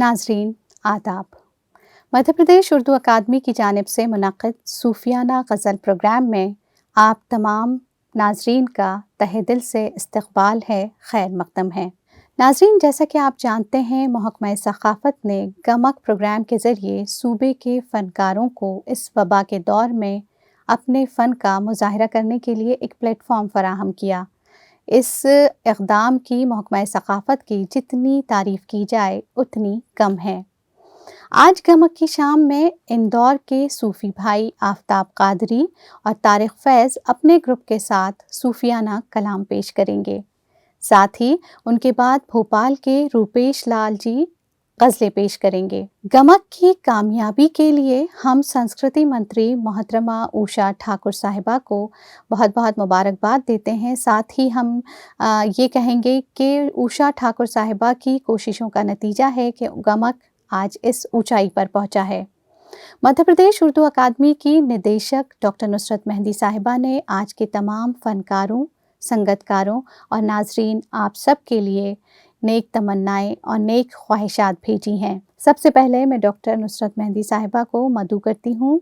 नाज़रीन आदाब। मध्य प्रदेश उर्दू अकादमी की जानिब से मुनक़्क़िद सूफियाना ग़ज़ल प्रोग्राम में आप तमाम नाज़रीन का तहे दिल से इस्तक़बाल है, खैर मक़दम है। नाज़रीन, जैसा कि आप जानते हैं, महकमा सक़ाफ़त ने गमक प्रोग्राम के ज़रिए सूबे के फ़नकारों को इस वबा के दौर में अपने फ़न का मुज़ाहरा करने के लिए एक प्लेटफ़ॉर्म फ़राहम किया। इस इक़दाम की महकमा सक़ाफ़त की जितनी तारीफ़ की जाए उतनी कम है। आज गमक की शाम में इंदौर के सूफ़ी भाई आफ़ताब क़ादरी और तारिक फ़ैज़ अपने ग्रुप के साथ सूफियाना कलाम पेश करेंगे। साथ ही उनके बाद भोपाल के रूपेश लाल जी ग़ज़लें पेश करेंगे। गमक की कामयाबी के लिए हम संस्कृति मंत्री मोहतरमा उषा ठाकुर साहिबा को बहुत बहुत मुबारकबाद देते हैं। साथ ही हम ये कहेंगे कि उषा ठाकुर साहिबा की कोशिशों का नतीजा है कि गमक आज इस ऊंचाई पर पहुंचा है। मध्य प्रदेश उर्दू अकादमी की निदेशक डॉक्टर नुसरत मेहंदी साहिबा ने आज के तमाम फ़नकारों, संगतकारों और नाज़रीन आप सब के लिए नेक तमन्नाएं और नेक ख्वाहिशात भेजी हैं। सबसे पहले मैं डॉक्टर नुसरत मेहंदी साहिबा को मदऊ करती हूँ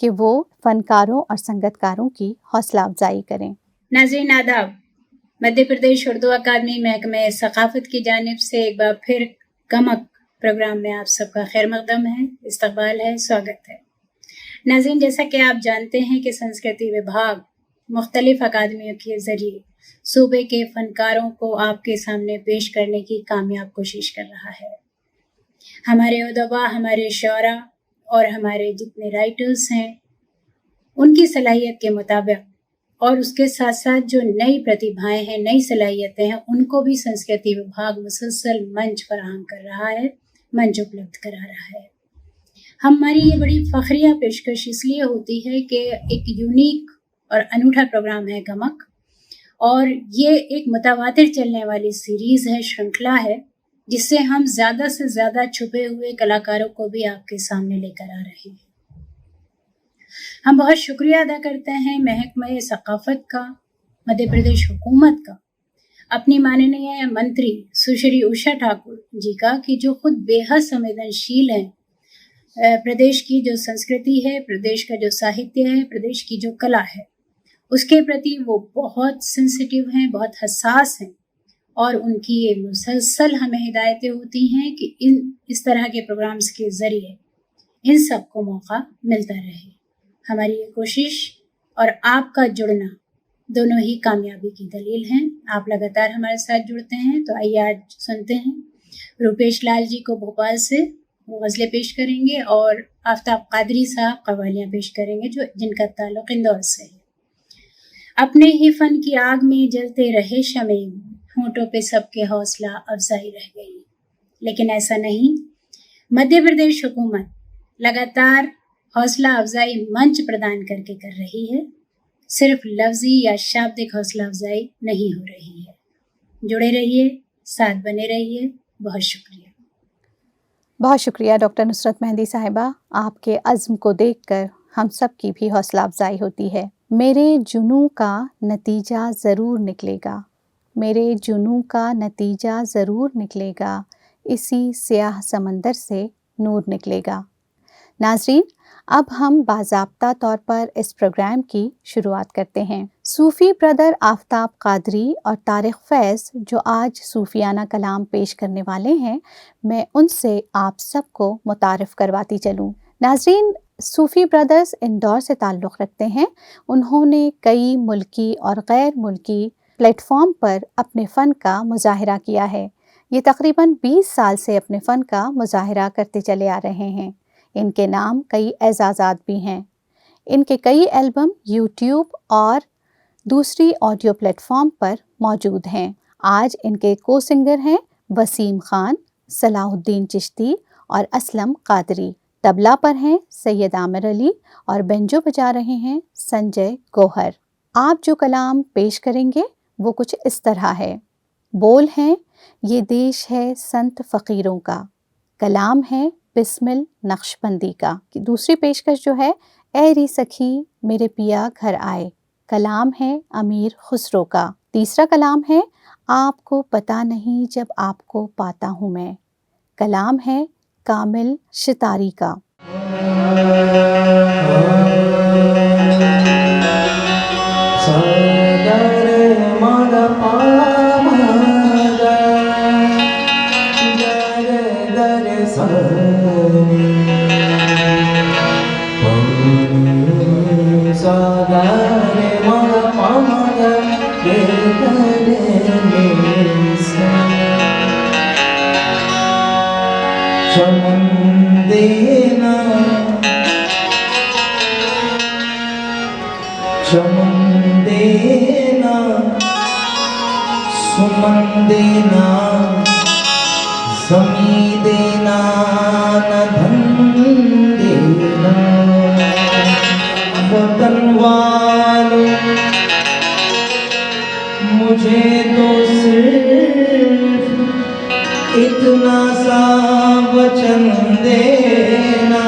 कि वो फ़नकारों और संगतकारों की हौसला अफजाई करें। नाज़रीन आदाब। मध्य प्रदेश उर्दू अकादमी महकमे सक़ाफ़त की जानिब से एक बार फिर गमक प्रोग्राम में आप सबका खैर मक़दम है, इस्तक़बाल है, स्वागत है। नाज़रीन, जैसा कि आप जानते हैं कि संस्कृति विभाग मुख्तलिफ़ अकादमियों के ज़रिए सूबे के फ़नकारों को आपके सामने पेश करने की कामयाब कोशिश कर रहा है। हमारे उदबा, हमारे शोरा और हमारे जितने राइटर्स हैं, उनकी सलाहियत के मुताबिक और उसके साथ साथ जो नई प्रतिभाएं हैं, नई सलाहियतें हैं, उनको भी संस्कृति विभाग मुसलसल मंच फराहम कर रहा है, मंच उपलब्ध करा रहा है। हमारी ये बड़ी फ़ख्रिया पेशकश इसलिए होती है कि एक यूनिक और अनूठा प्रोग्राम है गमक, और ये एक मुतवातिर चलने वाली सीरीज़ है, श्रृंखला है, जिससे हम ज़्यादा से ज़्यादा छुपे हुए कलाकारों को भी आपके सामने लेकर आ रहे हैं। हम बहुत शुक्रिया अदा करते हैं महकमा सक़ाफ़त का, मध्य प्रदेश हुकूमत का, अपनी माननीय मंत्री सुश्री उषा ठाकुर जी का, कि जो खुद बेहद संवेदनशील हैं प्रदेश की जो संस्कृति है, प्रदेश का जो साहित्य है, प्रदेश की जो कला है, उसके प्रति वो बहुत सेंसिटिव हैं, बहुत हसास हैं, और उनकी ये मुसलसल हमें हिदायतें होती हैं कि इस तरह के प्रोग्राम्स के ज़रिए इन सबको मौका मिलता रहे। हमारी ये कोशिश और आपका जुड़ना दोनों ही कामयाबी की दलील हैं। आप लगातार हमारे साथ जुड़ते हैं, तो आइए आज सुनते हैं रूपेश लाल जी को भोपाल से, वो ग़ज़लें पेश करेंगे, और आफ़ताब क़ादरी साहब क़व्वालियाँ पेश करेंगे जिनका ताल्लुक़ इंदौर से है। अपने ही फ़न की आग में जलते रहे शमे, होंठों पे सबके हौसला अफजाई रह गई। लेकिन ऐसा नहीं, मध्य प्रदेश हुकूमत लगातार हौसला अफजाई मंच प्रदान करके कर रही है, सिर्फ लफ्ज़ी या शाब्दिक हौसला अफजाई नहीं हो रही है। जुड़े रहिए, साथ बने रहिए। बहुत शुक्रिया। बहुत शुक्रिया डॉक्टर नुसरत मेहंदी साहिबा। आपके अज़्म को देखकर हम सब की भी हौसला अफजाई होती है। मेरे जुनून का नतीजा ज़रूर निकलेगा, मेरे जुनून का नतीजा ज़रूर निकलेगा, इसी स्याह समंदर से नूर निकलेगा। नाज़रीन, अब हम बाज़ाब्ता तौर पर इस प्रोग्राम की शुरुआत करते हैं। सूफ़ी ब्रदर आफ़ताब क़ादरी और तारिक फ़ैज़ जो आज सूफियाना कलाम पेश करने वाले हैं, मैं उनसे आप सबको मुतारिफ़ करवाती चलूँ। नाज़रीन, सूफ़ी ब्रदर्स इंदौर से ताल्लुक़ रखते हैं। उन्होंने कई मुल्की और गैर मुल्की प्लेटफ़ॉर्म पर अपने फ़न का मुज़ाहरा किया है। ये तकरीबन 20 साल से अपने फ़न का मुज़ाहरा करते चले आ रहे हैं। इनके नाम कई एज़ाज़ात भी हैं। इनके कई एल्बम यूट्यूब और दूसरी ऑडियो प्लेटफ़ॉर्म पर मौजूद हैं। आज इनके को सिंगर हैं वसीम ख़ान, सलाहुद्दीन चिश्ती और असलम क़ादरी। तबला पर हैं सैयद आमिर अली और बेंजो बजा रहे हैं संजय गौहर। आप जो कलाम पेश करेंगे वो कुछ इस तरह है। बोल हैं, ये देश है संत फ़कीरों का। कलाम है बिस्मिल नक्शबंदी का। दूसरी पेशकश जो है, ए री सखी मेरे पिया घर आए। कलाम है अमीर खुसरो का। तीसरा कलाम है आपको पता नहीं जब आपको पाता हूँ मैं। कलाम है कामिल शितारी का। चमन देना, सुमन देना, ज़मी देना, न धन देना। वतन वालों मुझे तो सिर्फ इतना सा वचन देना।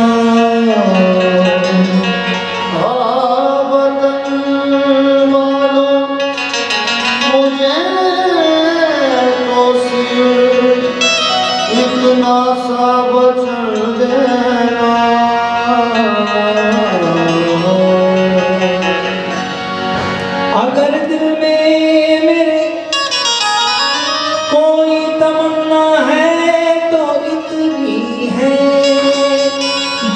अगर दिल में मेरे कोई तमन्ना है तो इतनी है,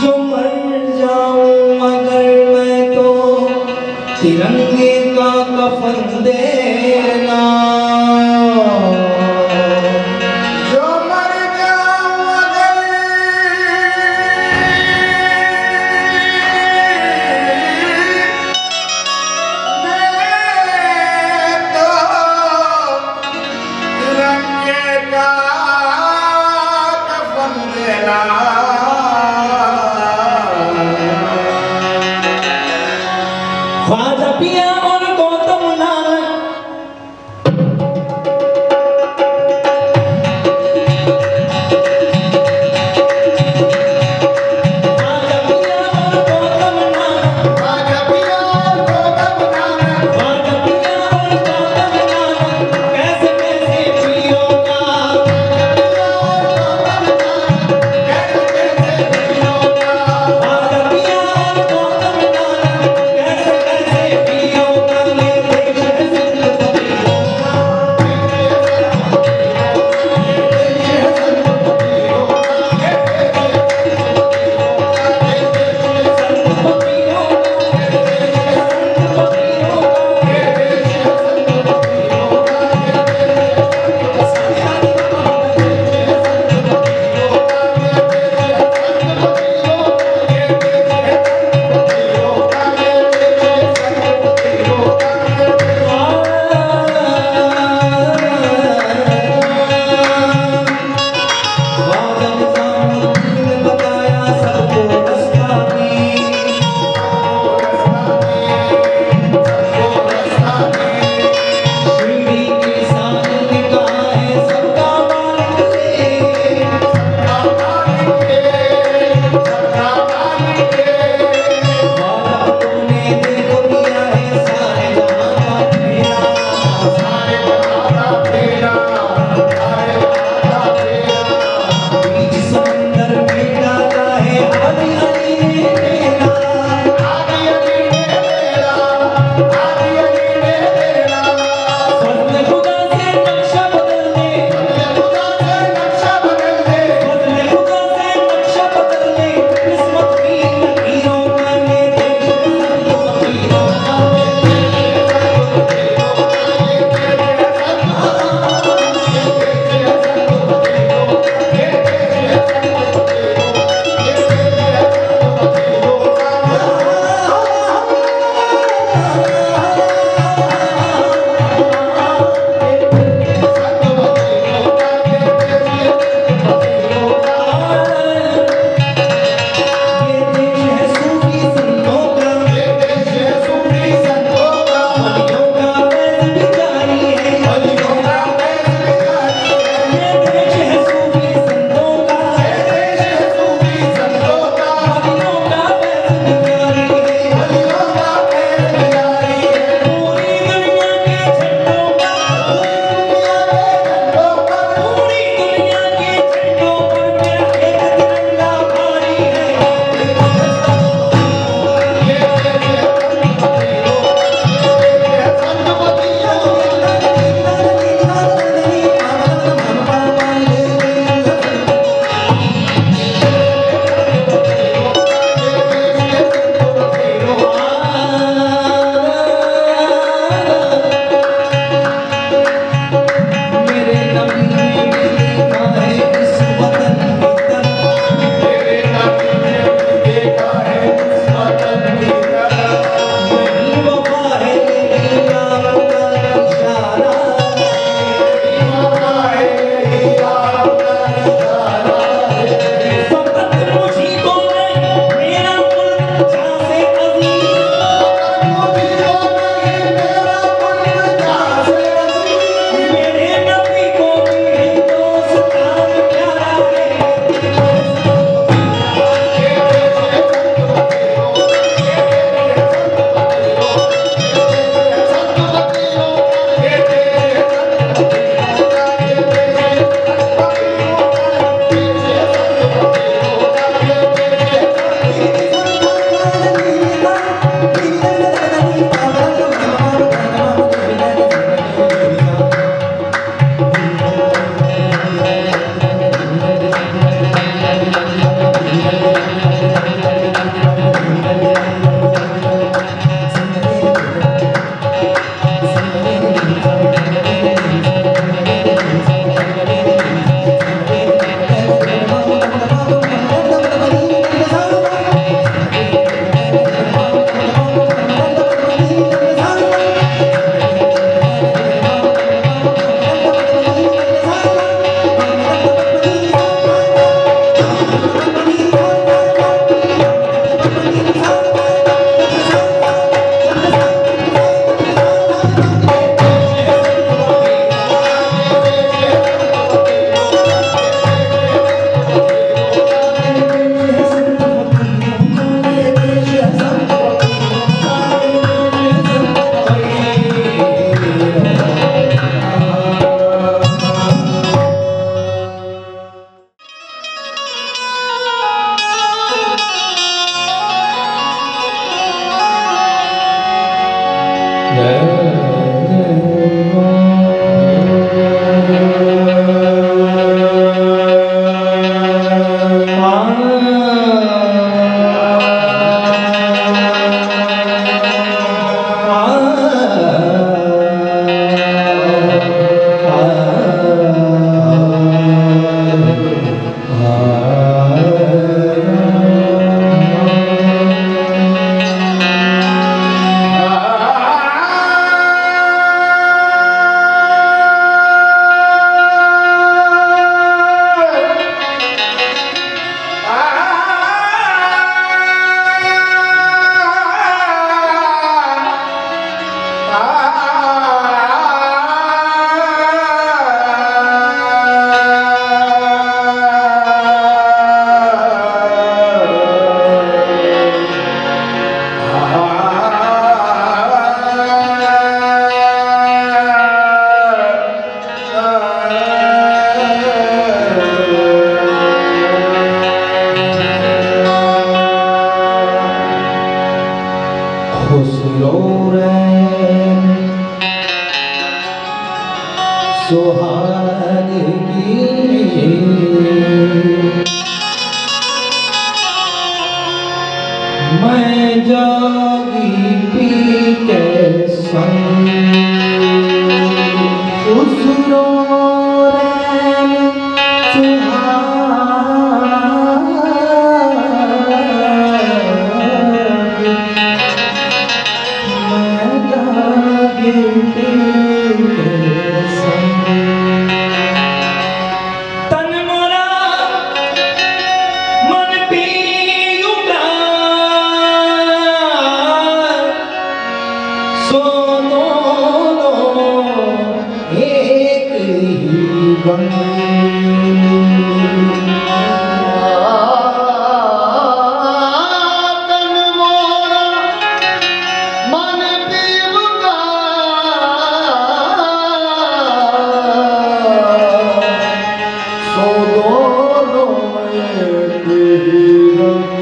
जो मर जाऊं अगर मैं तो तिरंगे का कफन देना। ख्वाजा पिया और गौतम नानक कैसे कैसे पियो का, ख्वाजा पिया और गौतम नानक कैसे कैसे पियो का, ये देश है संत फकीरों का। जागी पी के संग उसरो रैन सुहागी मैं जागी पी के संग तन मोरा मन पीऊंगा सो दोनों एक ही गंग तन मोरा मन पीऊंगा सो दोनों एक ही रंग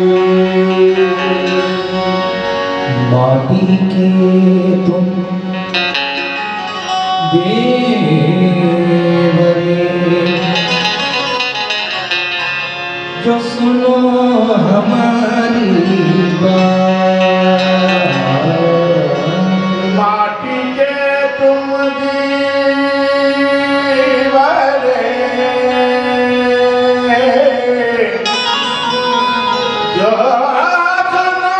माटी के तुम देवरे जो सुनो हमारी बात माटी के तुम दीवारे जो सुनो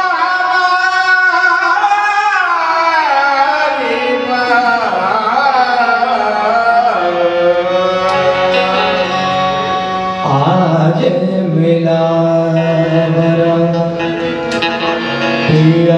हमारी बात। आज मिला वरा पिया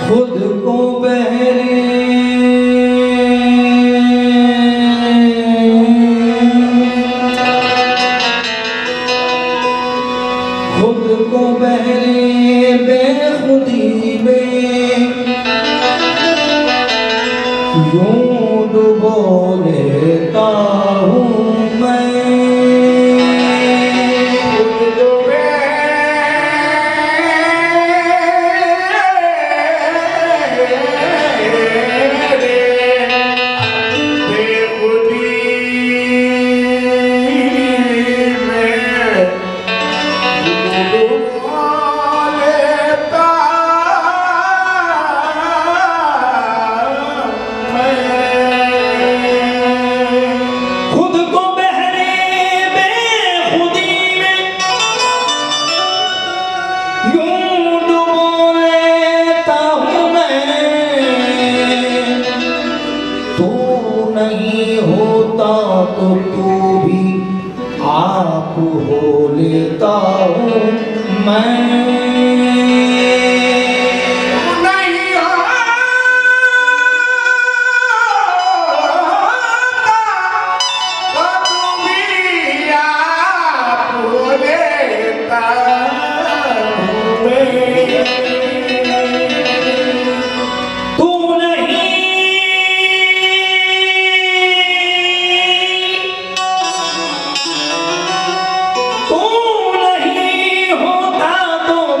खुद को बहरे खुद को बहरे बेखुदी में यूं डुबो लेता हूँ मैं खुद को बहरे बेखुदी में यूं डुबो लेता हूँ मैं तू नहीं होता तो तू भी आप हो लेता हूँ मैं तू नहीं होता तो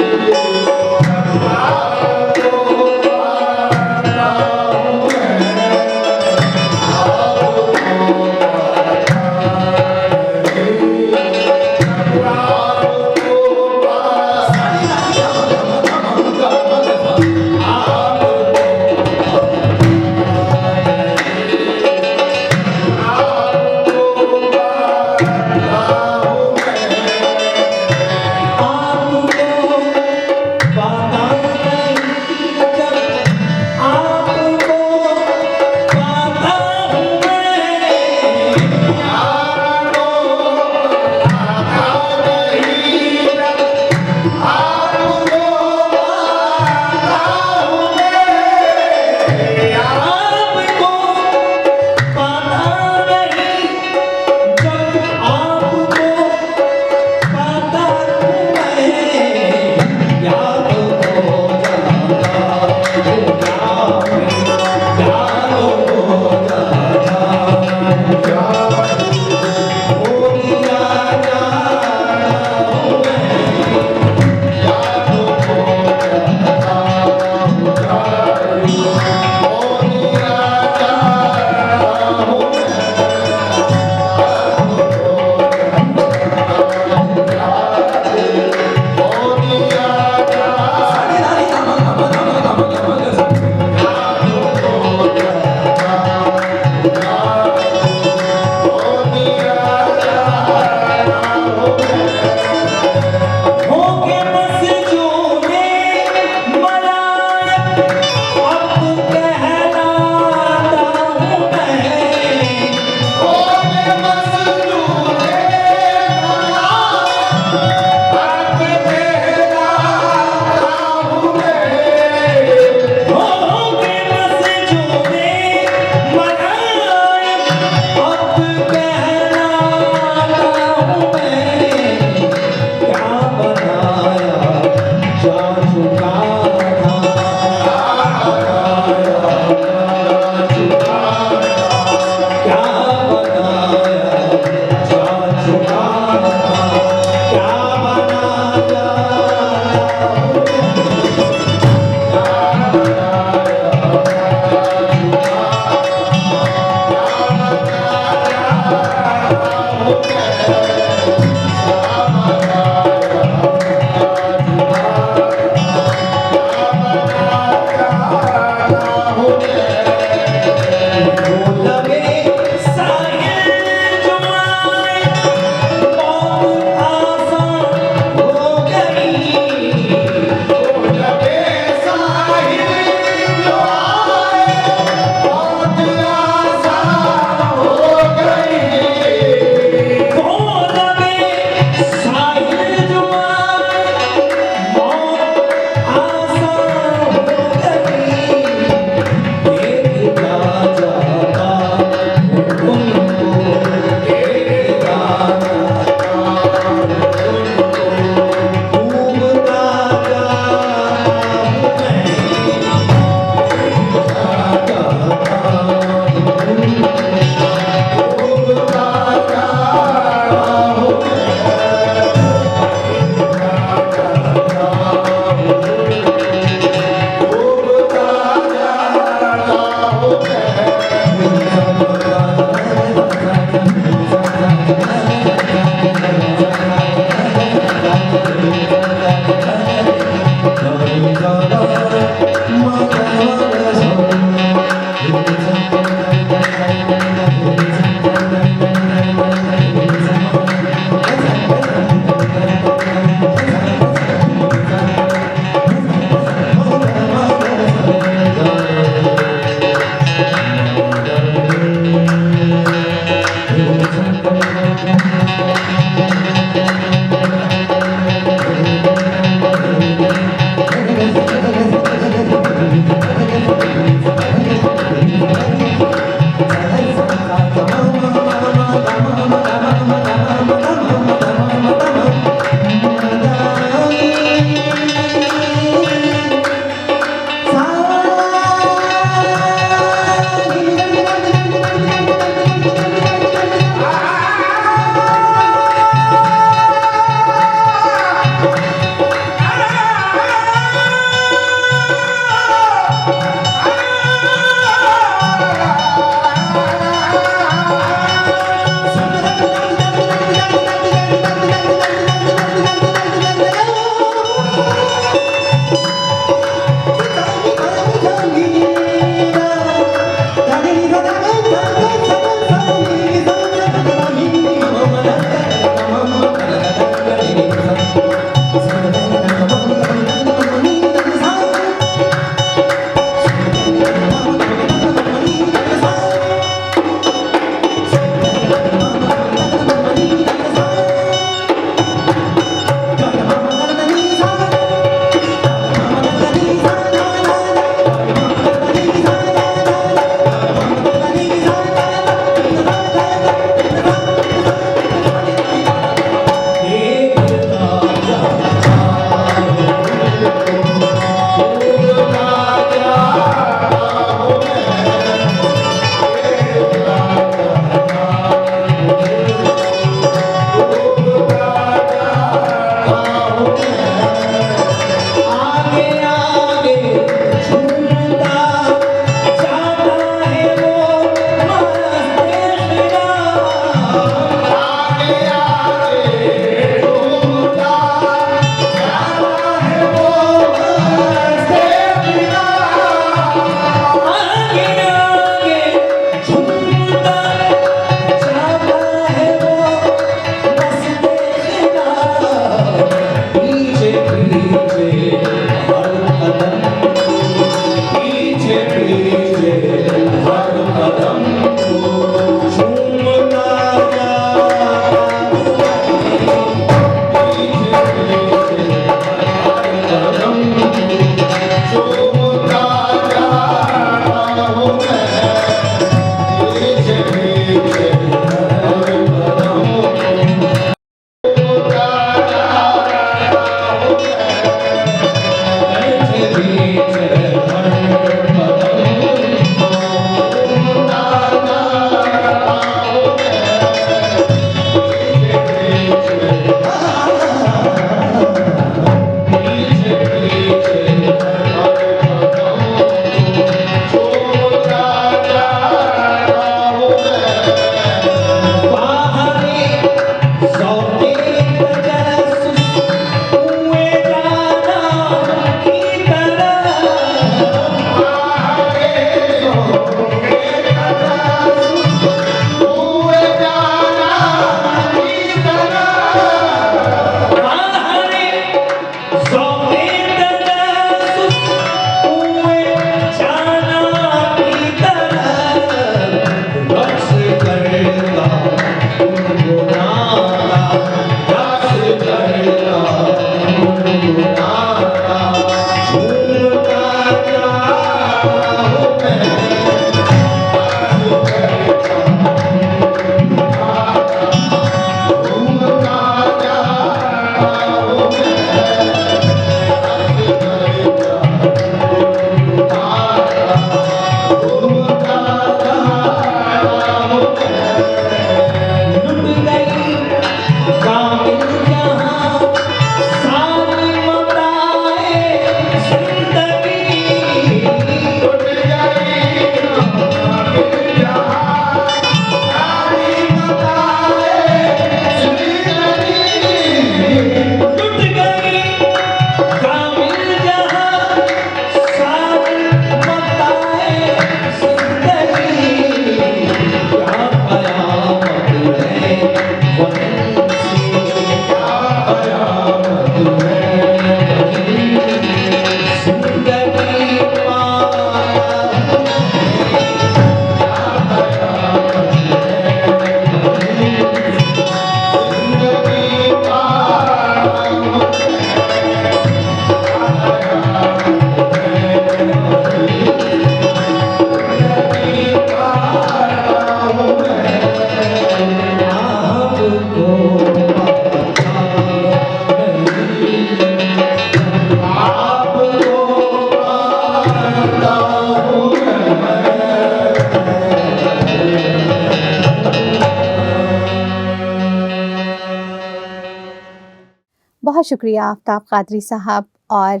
बहुत शुक्रिया आफ्ताब कादरी साहब और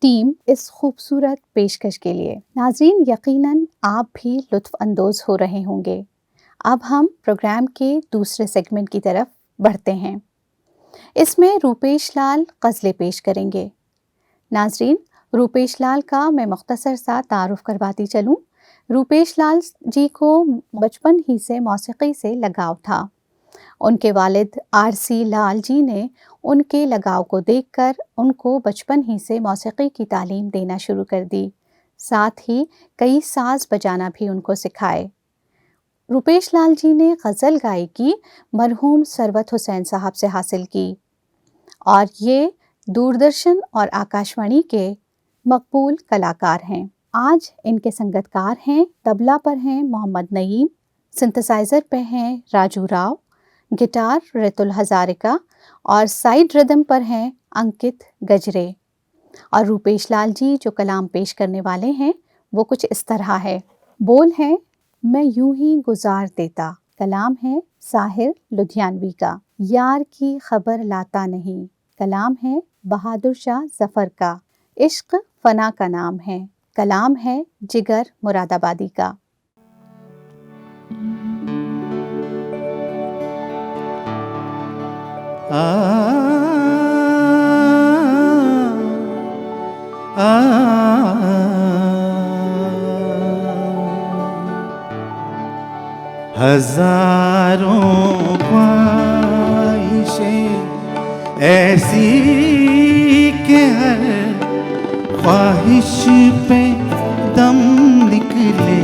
टीम इस खूबसूरत पेशकश के लिए। नाज़रीन, यकीनन आप भी लुत्फ़ अंदोज़ हो रहे होंगे। अब हम प्रोग्राम के दूसरे सेगमेंट की तरफ बढ़ते हैं। इसमें रूपेश लाल ग़ज़लें पेश करेंगे। नाज़रीन, रूपेश लाल का मैं मुख्तसर सा तारुफ़ करवाती चलूँ। रूपेश लाल जी को बचपन ही से मौसीक़ी से लगाव था। उनके वालिद आरसी लाल जी ने उनके लगाव को देखकर उनको बचपन ही से मौसीक़ी की तालीम देना शुरू कर दी। साथ ही कई साज़ बजाना भी उनको सिखाए। रूपेश लाल जी ने गज़ल गायकी मरहूम सरवत हुसैन साहब से हासिल की और ये दूरदर्शन और आकाशवाणी के मकबूल कलाकार हैं। आज इनके संगतकार हैं, तबला पर हैं मोहम्मद नईम, सिंथेसाइज़र पे हैं राजू राव, गिटार रितुल हज़ारिका और साइड रिदम पर हैं अंकित गजरे। और रूपेश लाल जी जो कलाम पेश करने वाले हैं वो कुछ इस तरह है। बोल है मैं यूं ही गुजार देता, कलाम है साहिर लुधियानवी का। यार की खबर लाता नहीं, कलाम है बहादुर शाह जफ़र का। इश्क फना का नाम है, कलाम है जिगर मुरादाबादी का। हजारों ख्वाहिशें ऐसी कि हर ख्वाहिश पे दम निकले।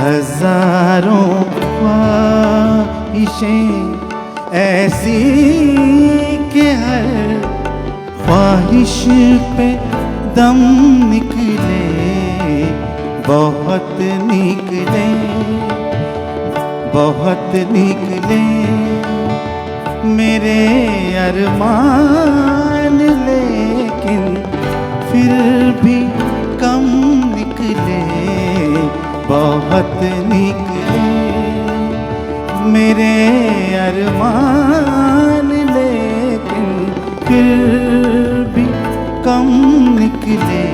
हजारों ख्वाहिशें ऐसी कि हर ख्वाहिश पे दम निकले। बहुत निकले, बहुत निकले मेरे अरमान, लेकिन फिर भी कम निकले। बहुत निकले मेरे अरमान, फिर भी कम निकले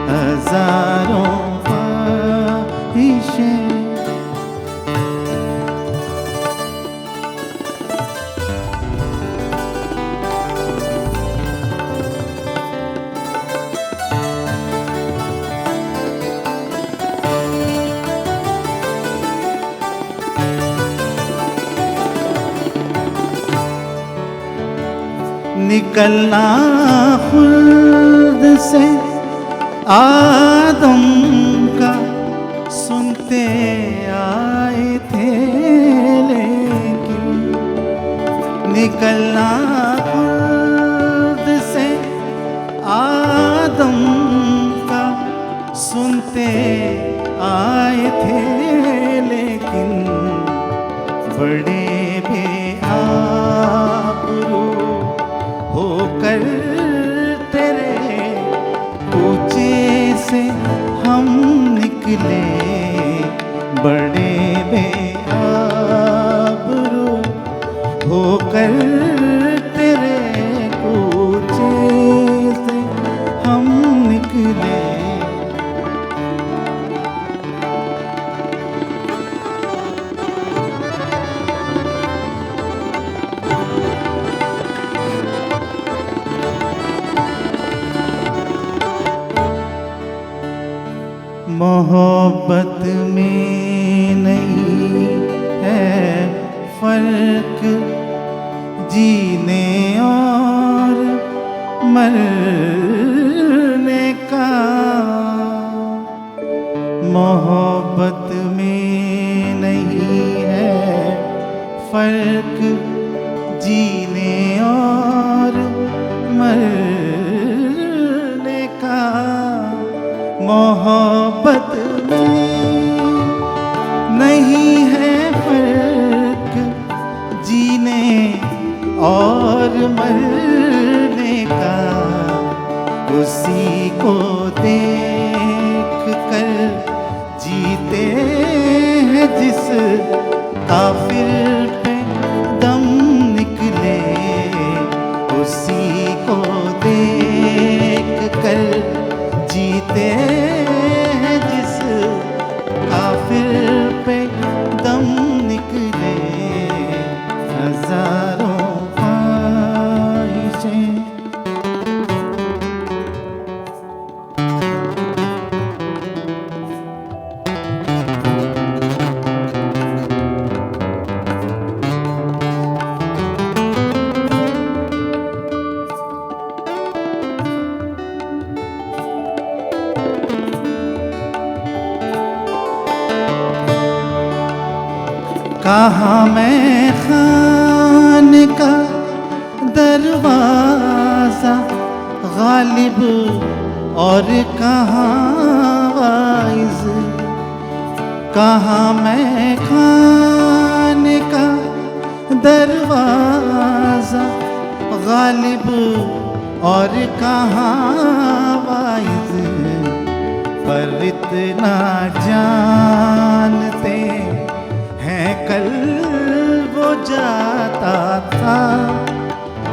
हजारों ख्वाहिशें। निकलना खुद से आदम का सुनते आए थे, लेकिन निकलना खुद से आदम का सुनते आए थे, लेकिन बड़े बेआबरू होकर तेरे ऊंचे से हम निकले, बड़े बेआबरू होकर तेरे ऊंचे से हम निकले। मोहब्बत में नहीं है फर्क जीने और मरने का, मोहब्बत में नहीं है फर्क जीने और मरने का, मोहब्बत में नहीं है फर्क जीने और मरने का, उसी को देख कर जीते हैं जिस काफिर पे दम निकले, उसी को देख कर जीते हैं जिस काफिर पे दम निकले, हजारों ख्वाहिशें। कहाँ मैं खाने का दरवाजा गालिब और कहाँ वाइज, कहाँ मैं खाने का दरवाजा गालिब और कहाँ वाइज, पर इतना जानते हैं कल वो जाता था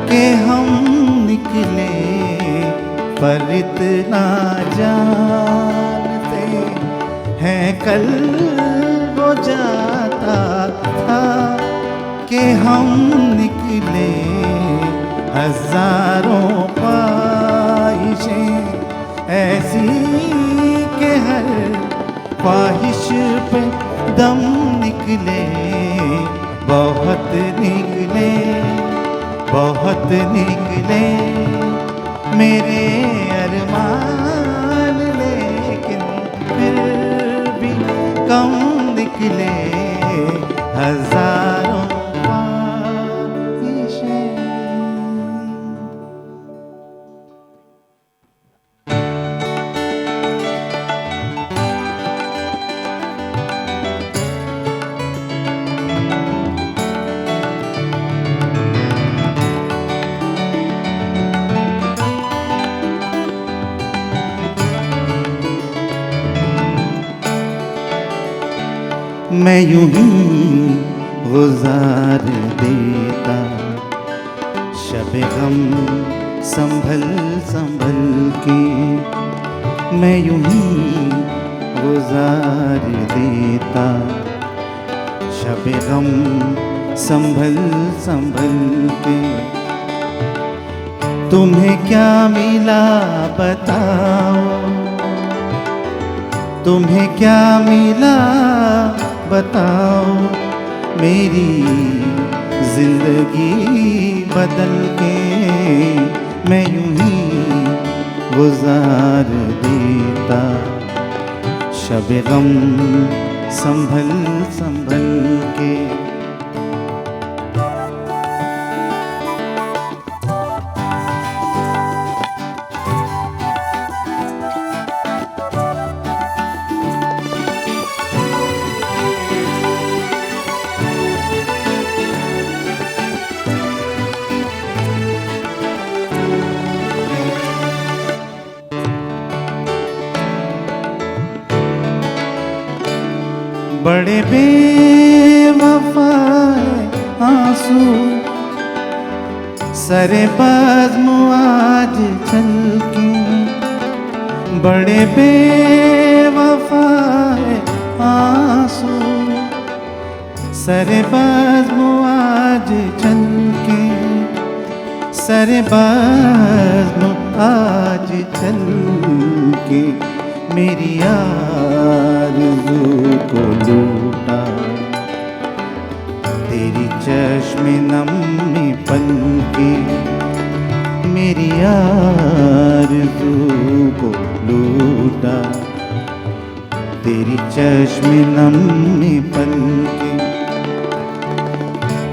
कि हम निकले, पर इतना जानते हैं कल वो जाता था कि हम निकले, हजारों ख्वाहिशें ऐसी के हर ख्वाहिश पे दम निकले, बहुत निकले, बहुत निकले मेरे अरमान, लेकिन फिर भी कम निकले हजारों ख्वाहिशें। मैं यूं ही गुजार देता शब शब गम संभल संभल के मैं यूं ही गुजार देता। शब गम संभल संभल के तुम्हें क्या मिला बताओ, तुम्हें क्या मिला बताओ, मेरी जिंदगी बदल के मैं यूं ही गुजार देता। शब गम संभल संभल के। बड़े बेवफा आंसू सरे बज़्म आज छलके, बड़े बेवफा आंसू सरे बज़्म आज छलके, सरे बज़्म आज छलके मेरी आरज़ू को लूटा। तेरी चश्मे नम में पलके मेरी आरज़ू को लूटा। तेरी चश्मे नम में पलके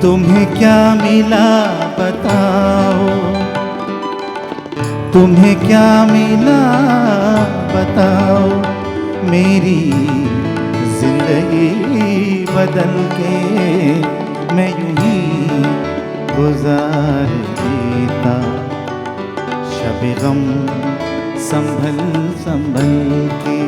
तुम्हें क्या मिला बताओ, तुम्हें क्या मिला बताओ, मेरी जिंदगी बदल के मैं यूं ही गुजार देता। शब गम संभल संभल के।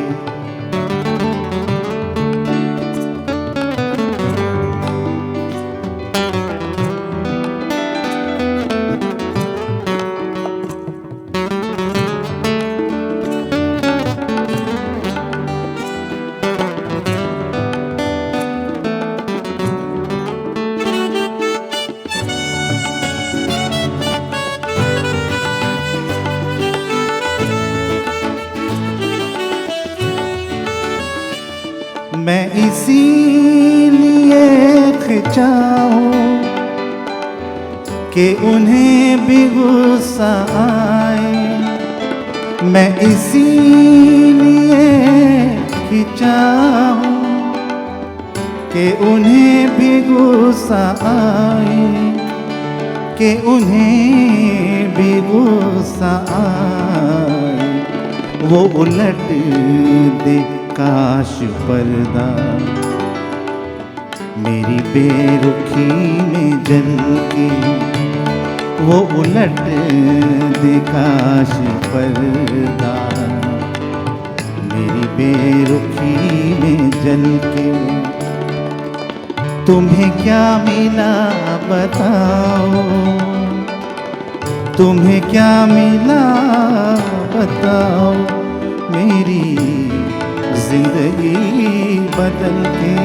मैं इसीलिए खिंचा हूँ कि उन्हें भी गुस्सा आए। मैं इसीलिए खिंचा हूँ कि उन्हें भी गुस्सा आए, कि उन्हें भी गुस्सा आए। वो उलट दे काश पर्दा मेरी बेरुखी में जल के, वो उलट दे काश पर्दा मेरी बेरुखी में जल के। तुम्हें क्या मिला बताओ, तुम्हें क्या मिला बताओ, मेरी जिंदगी बदल के।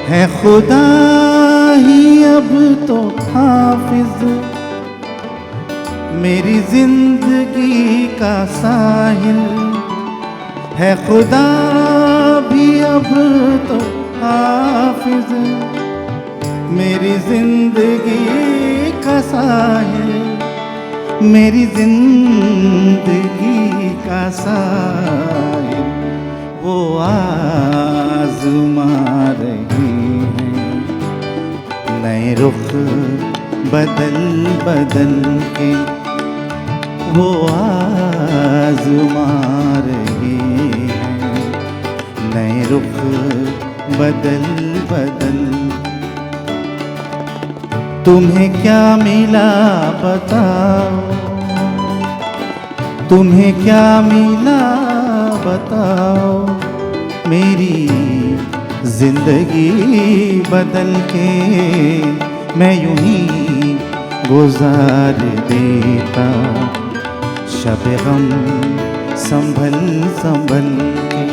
है खुदा ही अब तो हाफिज मेरी जिंदगी का साहिल, है खुदा भी अब तो हाफिज मेरी जिंदगी का साहिल, मेरी जिंदगी का साहिल। वो आज़मा रही हैं नए रुख बदल बदल के वो आज़मा रहे हैं, नए रुख बदल बदल। तुम्हें क्या मिला बताओ, तुम्हें क्या मिला बताओ, मेरी जिंदगी बदल के मैं यूं ही गुजार देता। शब गम संभल संभल के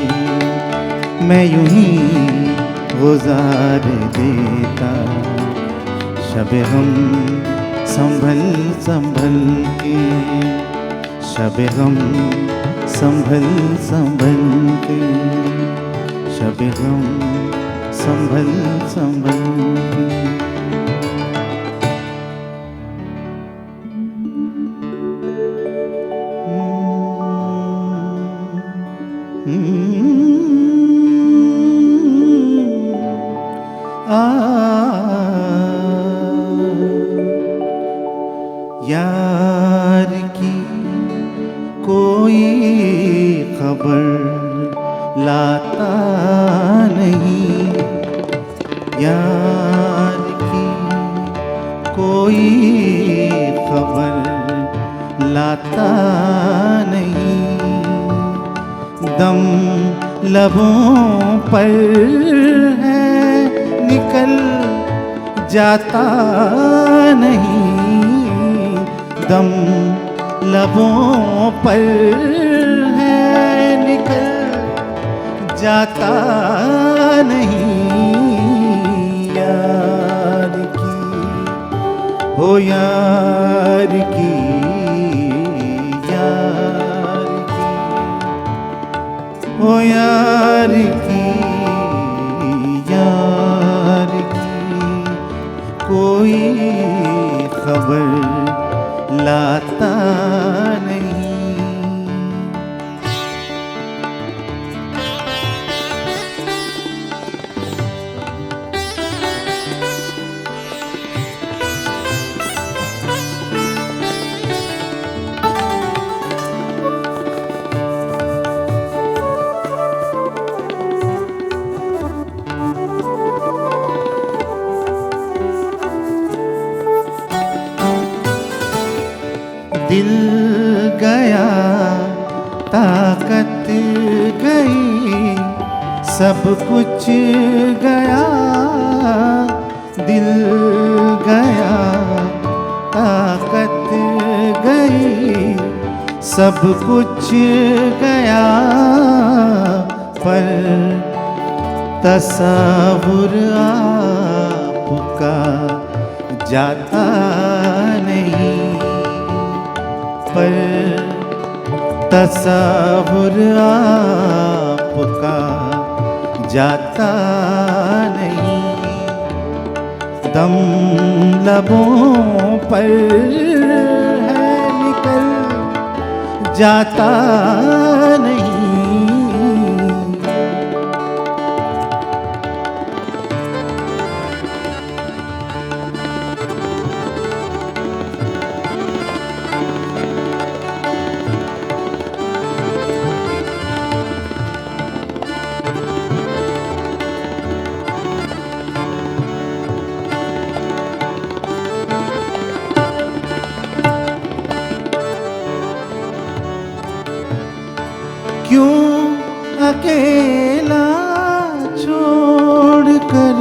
मैं यूं ही गुजार देता। शब गम संभल संभल के, शब गम संभल संभल के, शब गम संभल संभल के। यार की कोई खबर लाता नहीं, यार की कोई खबर लाता नहीं। दम लबों पर है निकल जाता नहीं, दम लबों पर है निकल जाता नहीं। यार की हो यार की, यार की हो यार की, यार की कोई खबर लाता नहीं। दिल गया ताकत गई, सब कुछ गया। दिल गया ताकत गई, सब कुछ गया। पर तसव्वुर आपका जाता नहीं, पर तसव्वुर आपका जाता नहीं। दम लबों पर है निकल जाता नहीं। क्यों अकेला छोड़ कर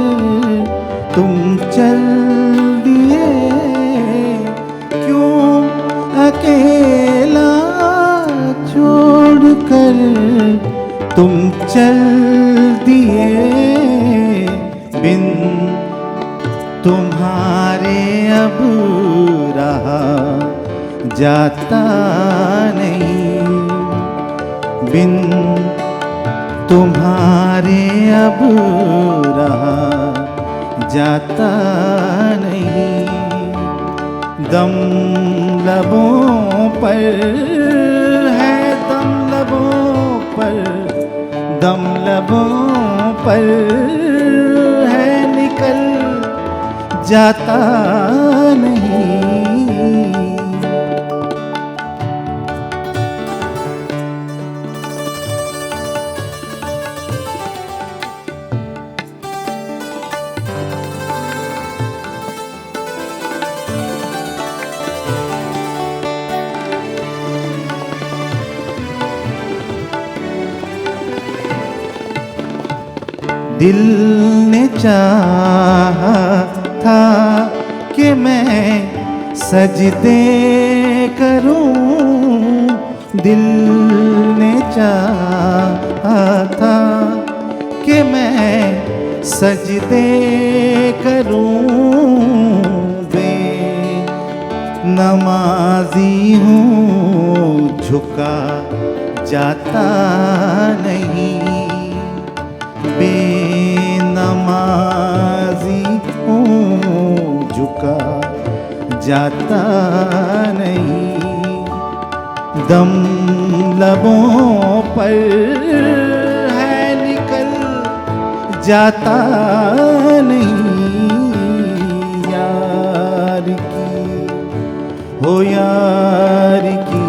तुम चल दिए, क्यों अकेला छोड़ कर तुम चल दिए। बिन तुम्हारे अब रहा जाता नहीं, बिन तुम्हारे अब रहा जाता नहीं। दम लबों पर है, दम लबों पर, दम लबों पर है निकल जाता नहीं। दिल ने चाहा था कि मैं सजदे करूं, दिल ने चाहा था कि मैं सजदे करूं, नमाजी हूँ झुका जाता नहीं, बेनमाजी हूँ झुका जाता नहीं, दम लबों पर है निकल जाता नहीं, यार की हो यार की,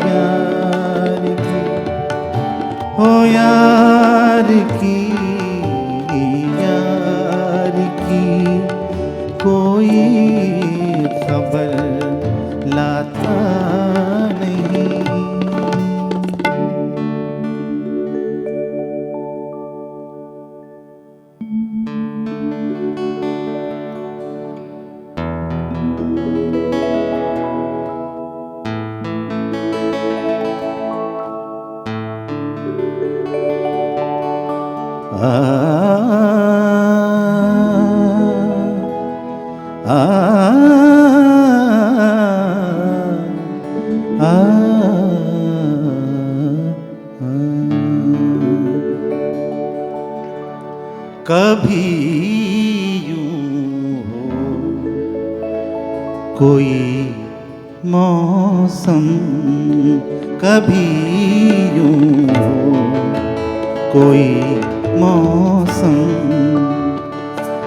यार की हो यार की, यार की कोई खबर लाता नहीं। आ आ आ कभी यूं हो कोई मौसम, कभी यूं हो कोई मौसम,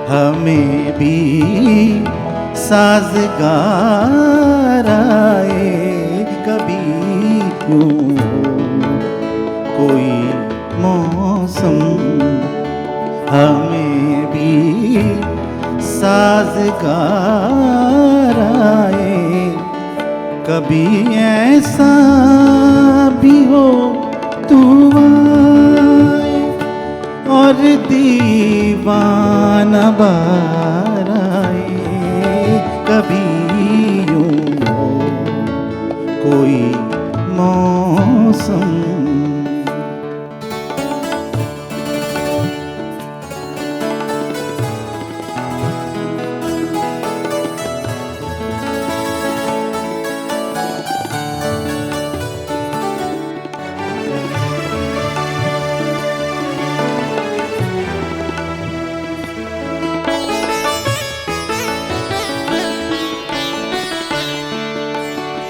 हमें भी साज़गार आए, कभी यूं हो कोई मौसम, हमें भी साज़गार आए, कभी ऐसा भी हो तू आए और दीवाना बार आए, कभी यूं हो कोई मौसम।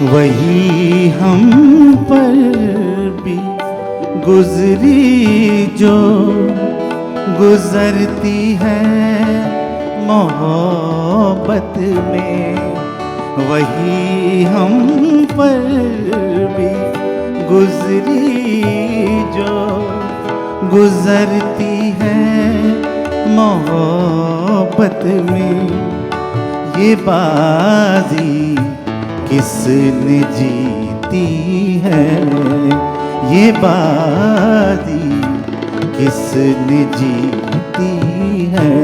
वही हम पर भी गुजरी जो गुजरती है मोहब्बत में, वही हम पर भी गुजरी जो गुजरती है मोहब्बत में, ये बाजी किसने जीती है, ये बाजी किसने जीती है,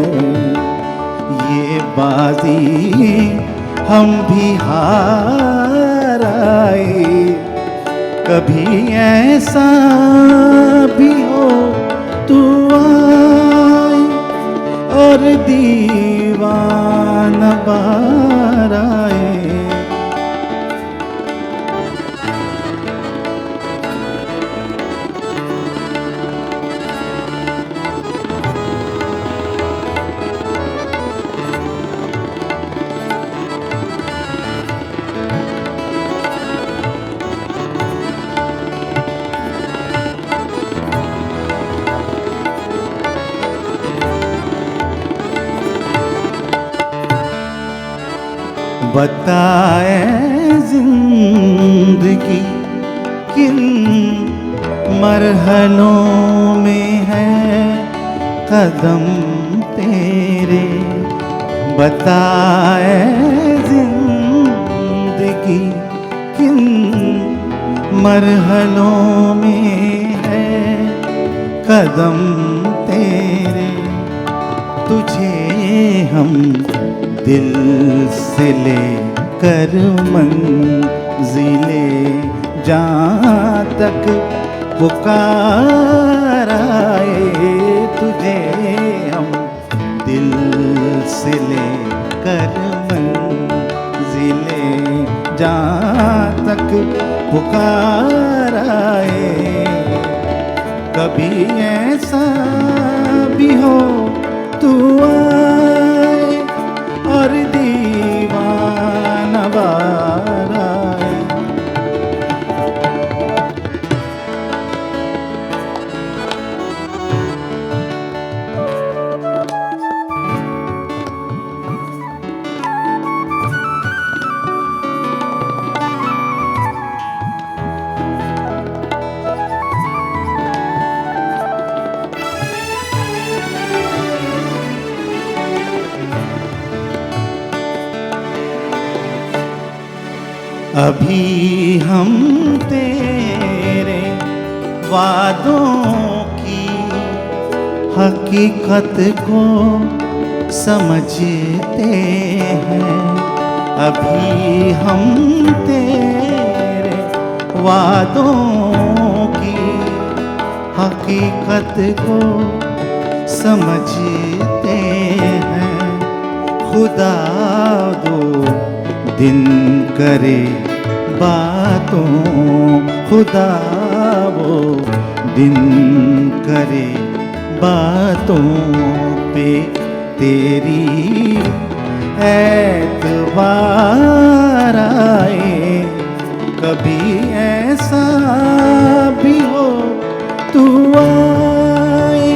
ये बाजी हम भी हार आए, कभी ऐसा भी हो तू आए और दीवाना बार आए। बताए जिंदगी किन मरहलों में है कदम तेरे, बताए जिंदगी किन मरहलों में है कदम तेरे, तुझे हम दिल से ले कर मंजिले जहाँ तक पुकार आए, तुझे हम दिल से ले कर मंजिले जहाँ तक पुकार आए। कभी ऐसा भी हो तू आए और दीवाना बार आए। अभी हम तेरे वादों की हकीकत को समझते हैं। अभी हम तेरे वादों की हकीकत को समझते हैं। खुदा दो दिन करे बातों, खुदा वो दिन करे बातों पे तेरी ऐतबार आए। कभी ऐसा भी हो तू आए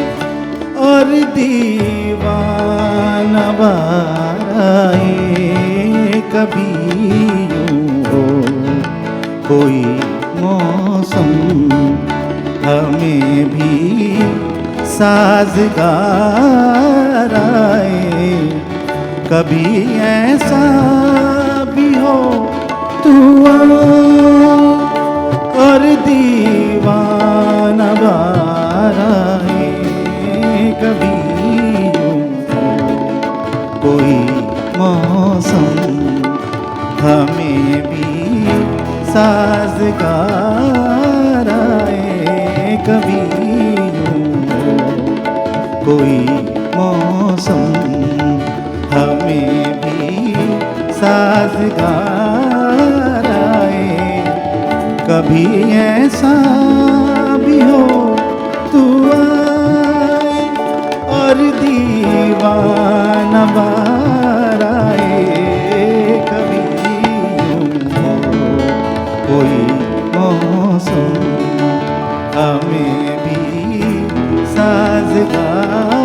और दीवाना बार आए। कभी यूं हो कोई मौसम हमें भी साजगार आए। कभी ऐसा भी हो तू आए और दीवाना बार आए। कभी यूं हो कोई मौसम हमें भी साजगार आए। कभी यूं हो कोई मौसम हमें भी साजगार आए। कभी ऐसा भी हो तू आए और दीवाना बार आए। कभी यूं हो कोई मौसम हमें भी साजगार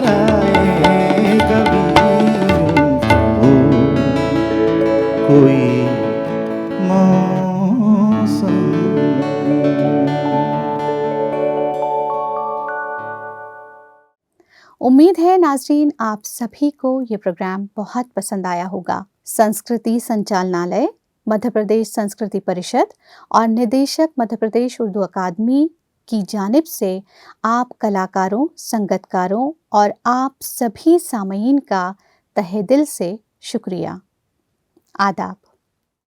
आए। कभी यूं हो कोई मौसम। उम्मीद है नाज़रीन आप सभी को ये प्रोग्राम बहुत पसंद आया होगा। संस्कृति संचालनालय, मध्य प्रदेश संस्कृति परिषद और निदेशक मध्य प्रदेश उर्दू अकादमी की जानिब से आप कलाकारों, संगतकारों और आप सभी सामईन का तहे दिल से शुक्रिया। आदाब।